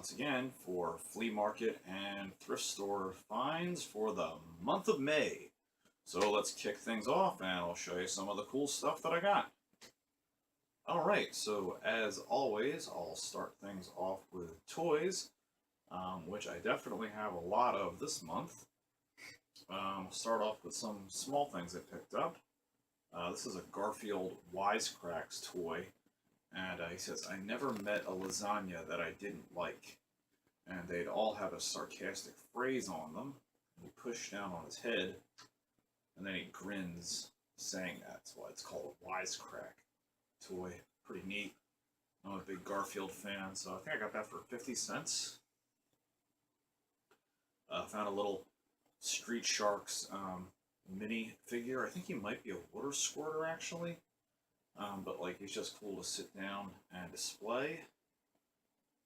once again for flea market and thrift store finds for the month of May. So let's kick things off and I'll show you some of the cool stuff that I got. Alright, so as always, I'll start things off with toys, which I definitely have a lot of this month. I'll start off with some small things I picked up. This is a Garfield Wisecracks toy. And he says, I never met a lasagna that I didn't like. And they'd all have a sarcastic phrase on them. He pushed down on his head, and then he grins saying that. That's why it's called a wisecrack toy. Pretty neat. I'm a big Garfield fan, so I think I got that for 50 cents. Found a little Street Sharks mini figure. I think he might be a water squirter, actually. But like he's just cool to sit down and display.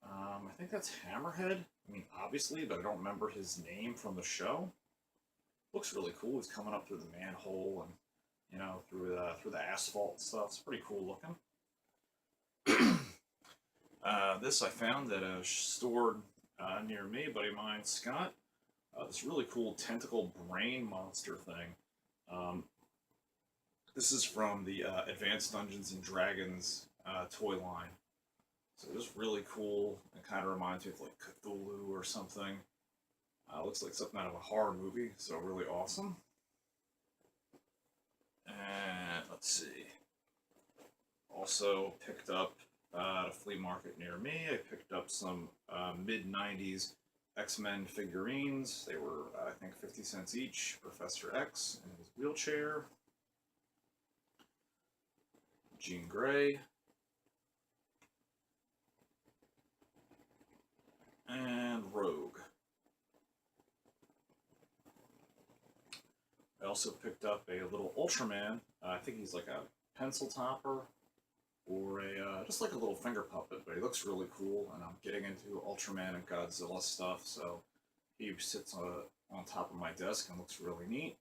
I think that's Hammerhead. I mean, obviously, but I don't remember his name from the show. Looks really cool. He's coming up through the manhole and through the asphalt and stuff. It's pretty cool looking. This I found at a store near me, a buddy of mine, Scott. This really cool tentacle brain monster thing. This is from the Advanced Dungeons and Dragons toy line. So it's really cool. It kind of reminds me of like Cthulhu or something. Looks like something out of a horror movie, so really awesome. And let's see. Also picked up at a flea market near me. I picked up some mid-90s X-Men figurines. They were, I think, 50 cents each. Professor X in his wheelchair. Jean Grey, and Rogue. I also picked up a little Ultraman. I think he's like a pencil topper or a just like a little finger puppet, but he looks really cool. And I'm getting into Ultraman and Godzilla stuff, so he sits on top of my desk and looks really neat.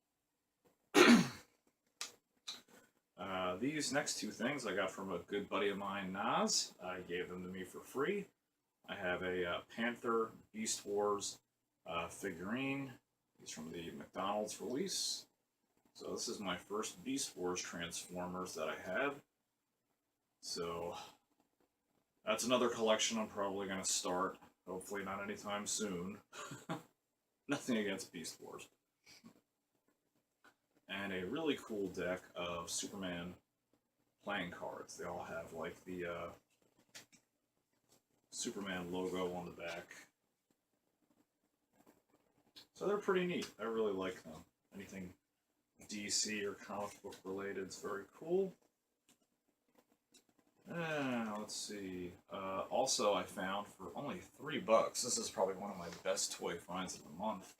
These next two things I got from a good buddy of mine, Nas. He gave them to me for free. I have a Panther Beast Wars figurine. He's from the McDonald's release. So this is my first Beast Wars Transformers that I have. So that's another collection I'm probably going to start. Hopefully not anytime soon. Nothing against Beast Wars. And a really cool deck of Superman playing cards. They all have like the Superman logo on the back. So they're pretty neat. I really like them. Anything DC or comic book related is very cool. Let's see. Also, I found for only $3, this is probably one of my best toy finds of the month.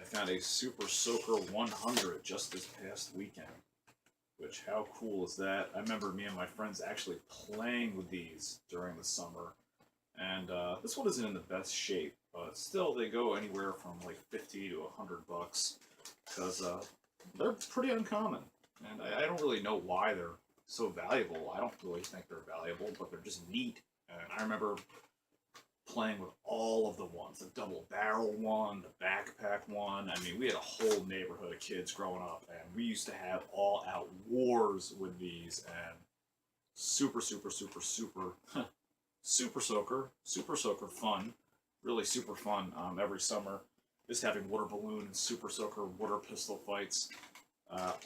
I found a Super Soaker 100 just this past weekend. Which, how cool is that? I remember me and my friends actually playing with these during the summer. And this one isn't in the best shape, but still they go anywhere from like 50 to $100 because they're pretty uncommon. And I don't really know why they're so valuable. I don't really think they're valuable, but they're just neat. And I remember playing with all of the ones, the double barrel one, the backpack one. I mean, we had a whole neighborhood of kids growing up, and we used to have all out wars with these, and super soaker fun, really super fun every summer. Just having water balloon and super soaker water pistol fights.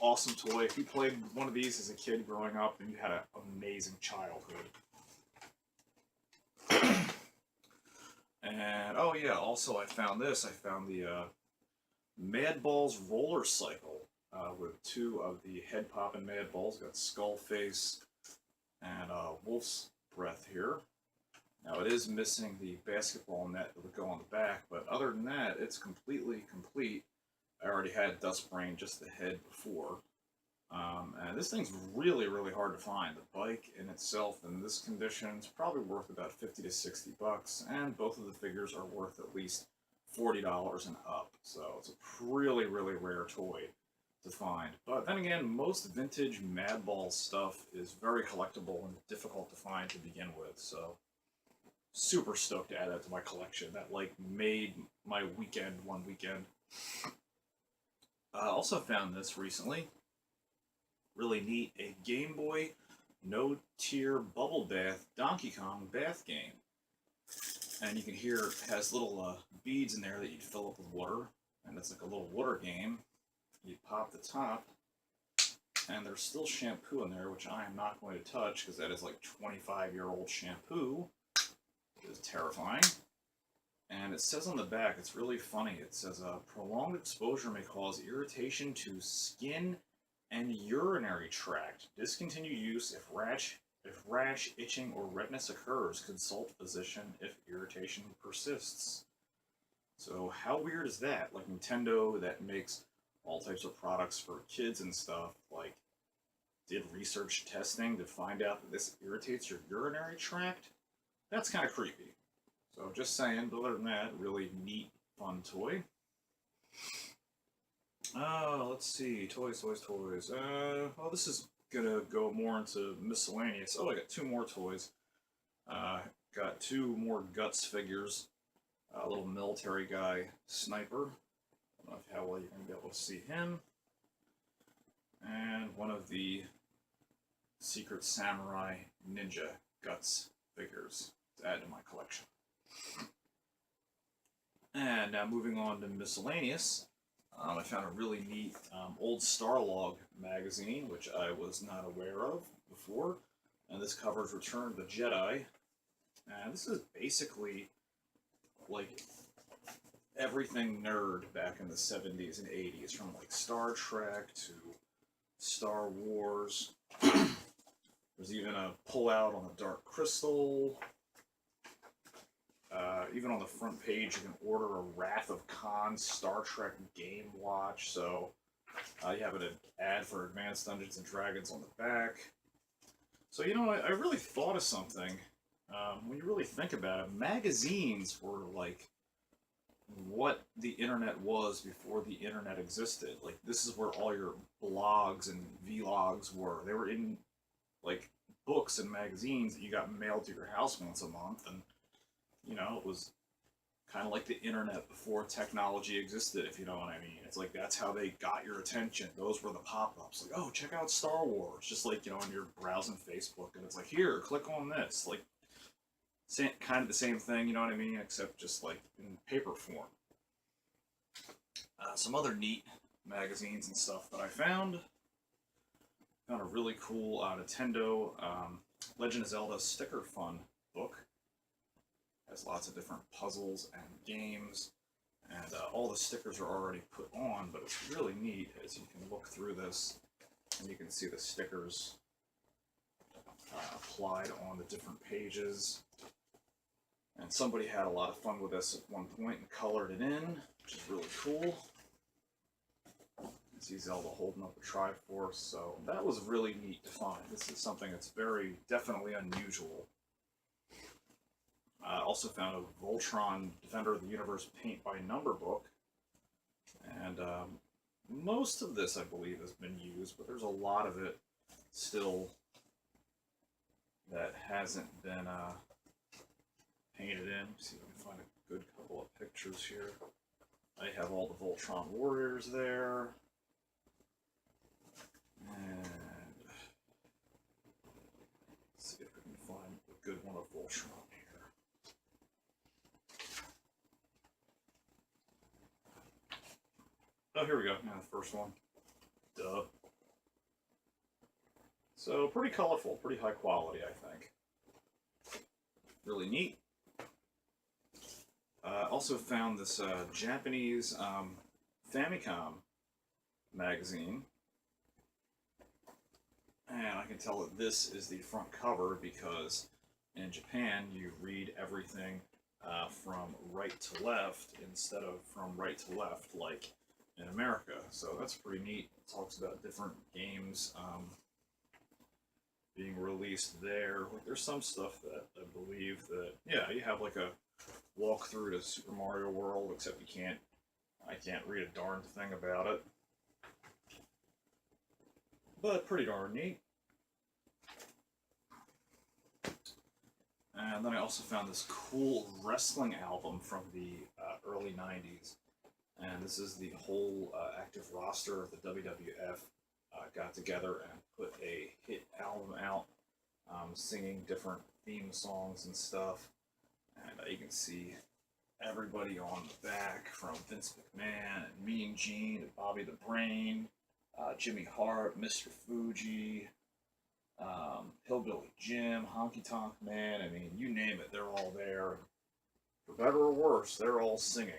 Awesome toy. If you played one of these as a kid growing up, then you had an amazing childhood. And, oh yeah, also I found this. I found the Mad Balls roller cycle with two of the head popping Mad Balls. Got Skull Face and Wolf's Breath here. Now it is missing the basketball net that would go on the back, but other than that, it's completely complete. I already had Dust Brain, just the head before. And this thing's really hard to find. The bike in itself in this condition is probably worth about 50 to 60 bucks, and both of the figures are worth at least $40 and up. So it's a really rare toy to find. But then again, most vintage Madball stuff is very collectible and difficult to find to begin with. So super stoked to add that to my collection. That like made my weekend one weekend. I also found this recently. Really neat. A Game Boy no tier bubble bath Donkey Kong bath game. And you can hear it has little beads in there that you'd fill up with water. And it's like a little water game. You pop the top, and there's still shampoo in there, which I am not going to touch because that is like 25-year-old shampoo. It is terrifying. And it says on the back, it's really funny. It says, prolonged exposure may cause irritation to skin and urinary tract. Discontinue use if rash, itching, or redness occurs. Consult physician if irritation persists. So how weird is that? Like Nintendo that makes all types of products for kids and stuff, like did research testing to find out that this irritates your urinary tract? That's kind of creepy. So just saying, but other than that, really neat, fun toy. Let's see, toys. Well, this is gonna go more into miscellaneous. Oh, I got two more toys. Got two more Guts figures. A little military guy, Sniper. I don't know how well you're gonna be able to see him. And one of the Secret Samurai Ninja Guts figures to add to my collection. And now moving on to miscellaneous. I found a really neat old Starlog magazine, which I was not aware of before. And this covers Return of the Jedi. And this is basically like everything nerd back in the 70s and 80s, from like Star Trek to Star Wars. There's even a pullout on the Dark Crystal. Even on the front page, you can order a Wrath of Khan Star Trek game watch. So you have an ad for Advanced Dungeons and Dragons on the back. So, you know, I really thought of something. When you really think about it, magazines were like what the internet was before the internet existed. Like, this is where all your blogs and vlogs were. They were in like books and magazines that you got mailed to your house once a month, and you know, it was kind of like the internet before technology existed, if you know what I mean. It's like that's how they got your attention. Those were the pop-ups, like, oh, check out Star Wars, just like, you know, when you're browsing Facebook and it's like, here, click on this, like kind of the same thing, you know what I mean, except just like in paper form. Some other neat magazines and stuff that I found a really cool Nintendo Legend of Zelda Sticker Fun book. Has lots of different puzzles and games, and all the stickers are already put on, but it's really neat as you can look through this and you can see the stickers applied on the different pages. And somebody had a lot of fun with this at one point and colored it in, which is really cool. You can see Zelda holding up a Triforce, so that was really neat to find. This is something that's very definitely unusual. I also found a Voltron Defender of the Universe paint by number book, and most of this I believe has been used, but there's a lot of it still that hasn't been painted in. Let's see if I can find a good couple of pictures here. I have all the Voltron warriors there, and let's see if we can find a good one of Voltron. Oh, here we go. Now the first one. Duh. So pretty colorful, pretty high quality, I think. Really neat. Also found this Japanese Famicom magazine. And I can tell that this is the front cover because in Japan you read everything from right to left instead of from right to left, like in America. So that's pretty neat. It talks about different games being released there. Like, there's some stuff that I believe that, yeah, you have like a walkthrough to Super Mario World, except I can't read a darn thing about it. But pretty darn neat. And then I also found this cool wrestling album from the early 90s. And this is the whole active roster of the WWF got together and put a hit album out, singing different theme songs and stuff. And you can see everybody on the back, from Vince McMahon and Mean Gene to Bobby the Brain, Jimmy Hart, Mr. Fuji, Hillbilly Jim, Honky Tonk Man. I mean, you name it, they're all there. For better or worse, they're all singing.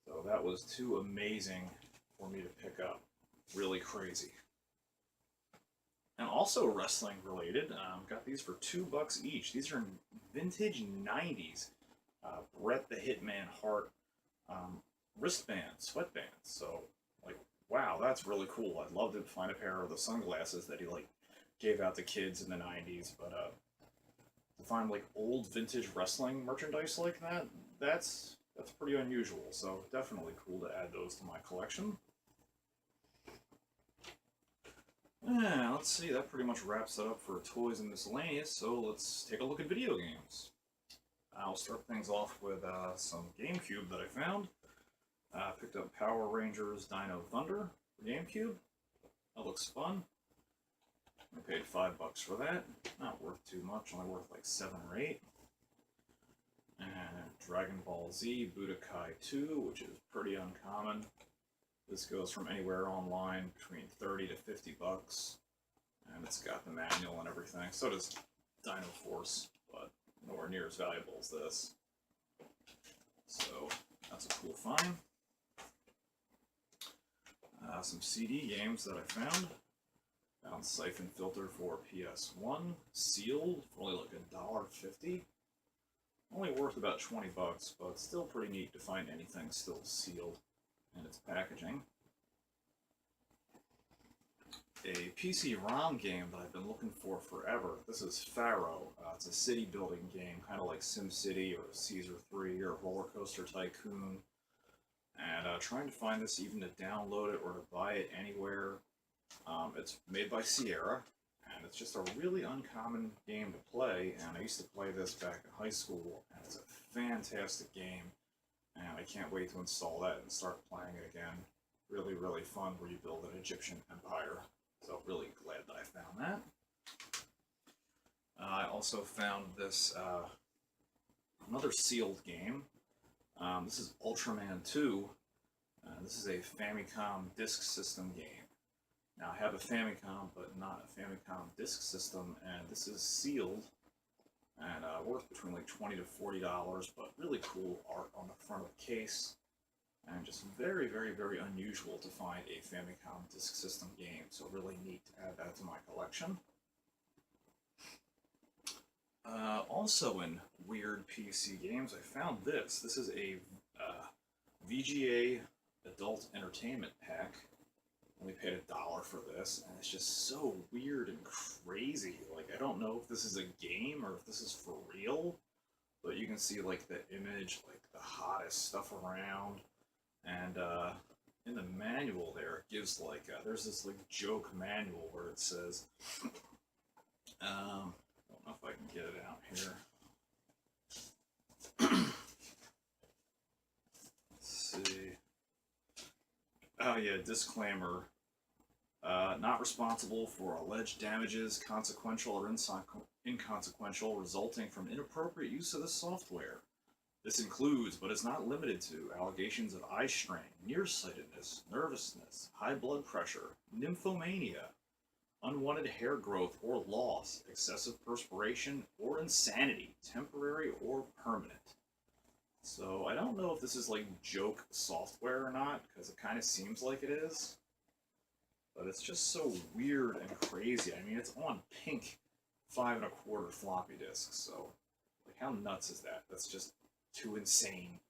So that was too amazing for me to pick up. Really crazy. And also wrestling related, got these for $2 each. These are vintage 90s Bret the Hitman Hart wristbands, sweatbands. So, like, wow, that's really cool. I'd love to find a pair of the sunglasses that he, like, gave out to kids in the 90s. But to find, like, old vintage wrestling merchandise like that, that's pretty unusual. So definitely cool to add those to my collection. Yeah, let's see, that pretty much wraps it up for toys and miscellaneous, so let's take a look at video games. I'll start things off with some GameCube that I found. Picked up Power Rangers Dino Thunder for GameCube. That looks fun. I paid $5 for that. Not worth too much, only worth like 7 or 8. And Dragon Ball Z Budokai 2, which is pretty uncommon. This goes from anywhere online between 30 to $50, and it's got the manual and everything. So does Dino Force, but nowhere near as valuable as this. So that's a cool find. Some CD games that I found. Found Siphon Filter for PS1, sealed for only like $1.50. Only worth about 20 bucks, but still pretty neat to find anything still sealed in its packaging. A PC-ROM game that I've been looking for forever. This is Pharaoh. It's a city building game, kind of like SimCity or Caesar 3 or Roller Coaster Tycoon. And trying to find this even to download it or to buy it anywhere. It's made by Sierra, and it's just a really uncommon game to play. And I used to play this back in high school, and it's a fantastic game. And I can't wait to install that and start playing it again. Really, really fun where you build an Egyptian empire. So really glad that I found that. I also found this, another sealed game. This is Ultraman 2. This is a Famicom Disk System game. Now I have a Famicom, but not a Famicom Disk System, and this is sealed. And worth between like $20 to $40, but really cool art on the front of the case. And just very, very, very unusual to find a Famicom Disk System game, so really neat to add that to my collection. Also in weird PC games, I found this. This is a VGA Adult Entertainment Pack. Only paid $1 for this, and it's just so weird and crazy. Like, I don't know if this is a game or if this is for real, but you can see, like, the image, like, the hottest stuff around. And in the manual there, it gives, like, there's this, like, joke manual where it says, I don't know if I can get it out here. Let's see. Oh, yeah, disclaimer. Not responsible for alleged damages, consequential or inconsequential, resulting from inappropriate use of the software. This includes, but is not limited to, allegations of eye strain, nearsightedness, nervousness, high blood pressure, nymphomania, unwanted hair growth or loss, excessive perspiration, or insanity, temporary or permanent. So I don't know if this is like joke software or not, because it kind of seems like it is. But it's just so weird and crazy. I mean, it's on pink 5 1/4 floppy disks, so like how nuts is that? That's just too insane.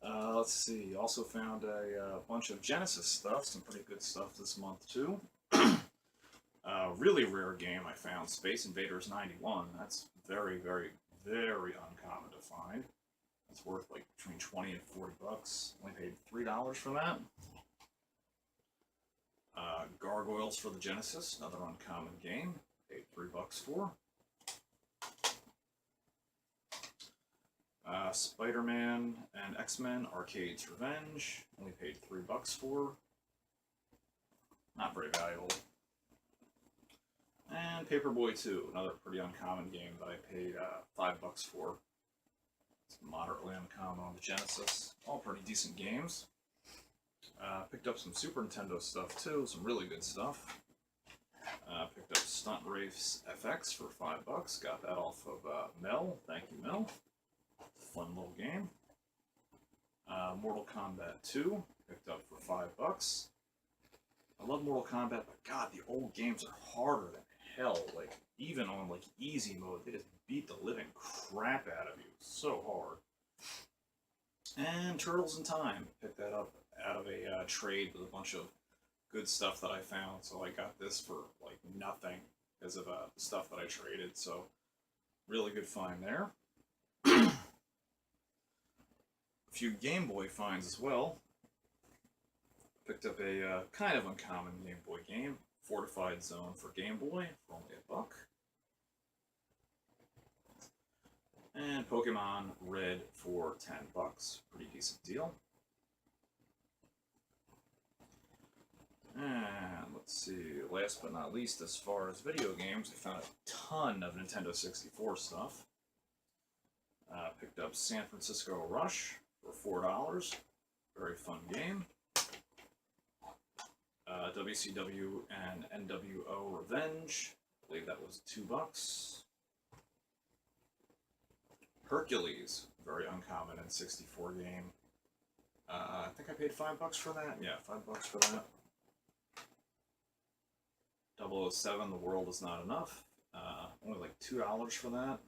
Let's see. Also found a bunch of Genesis stuff, some pretty good stuff this month too. Really rare game I found, Space Invaders 91. That's very, very, very uncommon to find. It's worth like between 20 and 40 bucks. Only paid $3 for that. Gargoyles for the Genesis, another uncommon game. paid $3 for. Spider-Man and X-Men Arcade's Revenge, only paid $3 for. Not very valuable. And Paperboy 2, another pretty uncommon game that I paid $5 for. It's moderately uncommon on the Genesis. All pretty decent games. Picked up some Super Nintendo stuff too, some really good stuff. Picked up Stunt Race FX for $5. Got that off of Mel. Thank you, Mel. Fun little game. Mortal Kombat 2 picked up for $5. I love Mortal Kombat, but God, the old games are harder than hell. Like even on like easy mode, they just beat the living crap out of you. So hard. And Turtles in Time, picked that up out of a trade with a bunch of good stuff that I found. So I got this for like nothing because of the stuff that I traded. So really good find there. A few Game Boy finds as well. Picked up a kind of uncommon Game Boy game, Fortified Zone for Game Boy for only $1. And Pokemon Red for $10. Pretty decent deal. And let's see, last but not least, as far as video games, I found a ton of Nintendo 64 stuff. Picked up San Francisco Rush for $4. Very fun game. WCW and NWO Revenge. I believe that was $2. Hercules, very uncommon in 64 game. I think I paid $5 for that. Yeah, $5 for that. 007, The World Is Not Enough. Only like $2 for that.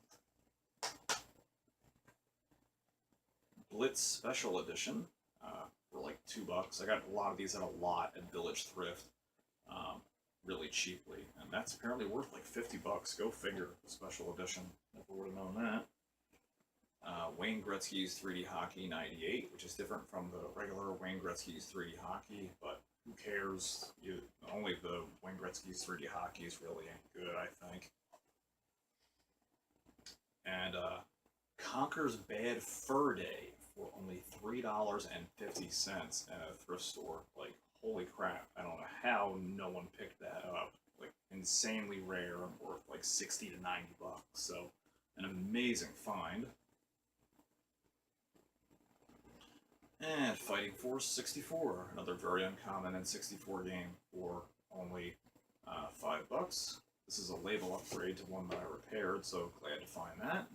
Blitz Special Edition for like $2. I got a lot of these at a lot at Village Thrift, really cheaply, and that's apparently worth like $50. Go figure. Special Edition. Never would have known that. Wayne Gretzky's 3D Hockey 98, which is different from the regular Wayne Gretzky's 3D Hockey, but who cares? Only the Wayne Gretzky's 3D Hockey is really good, I think. And Conker's Bad Fur Day for only $3.50 at a thrift store. Like, holy crap. I don't know how no one picked that up. Like, insanely rare and worth like $60 to $90. So, an amazing find. And Fighting Force 64, another very uncommon N64 game for only $5. This is a label upgrade to one that I repaired, so glad to find that.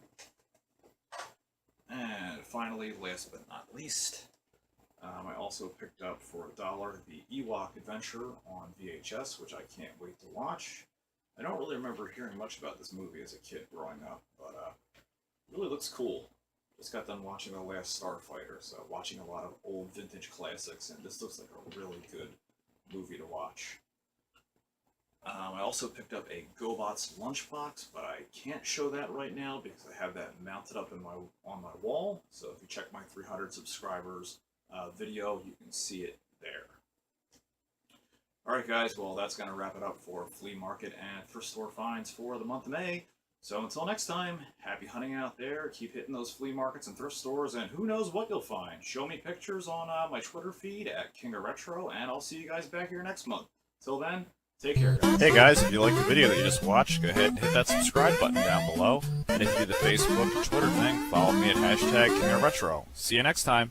And finally, last but not least, I also picked up for $1 the Ewok Adventure on VHS, which I can't wait to watch. I don't really remember hearing much about this movie as a kid growing up, but it really looks cool. Just got done watching The Last Starfighter, so watching a lot of old vintage classics, and this looks like a really good movie to watch. I also picked up a GoBots lunchbox, but I can't show that right now because I have that mounted up on my wall. So if you check my 300 subscribers video, you can see it there. Alright guys, well that's going to wrap it up for Flea Market and Thrift Store finds for the month of May. So until next time, happy hunting out there, keep hitting those flea markets and thrift stores, and who knows what you'll find. Show me pictures on my Twitter feed at King of Retro, and I'll see you guys back here next month. Till then, take care, guys. Hey guys, if you like the video that you just watched, go ahead and hit that subscribe button down below. And if you do the Facebook or Twitter thing, follow me at #KingOfRetro. See you next time.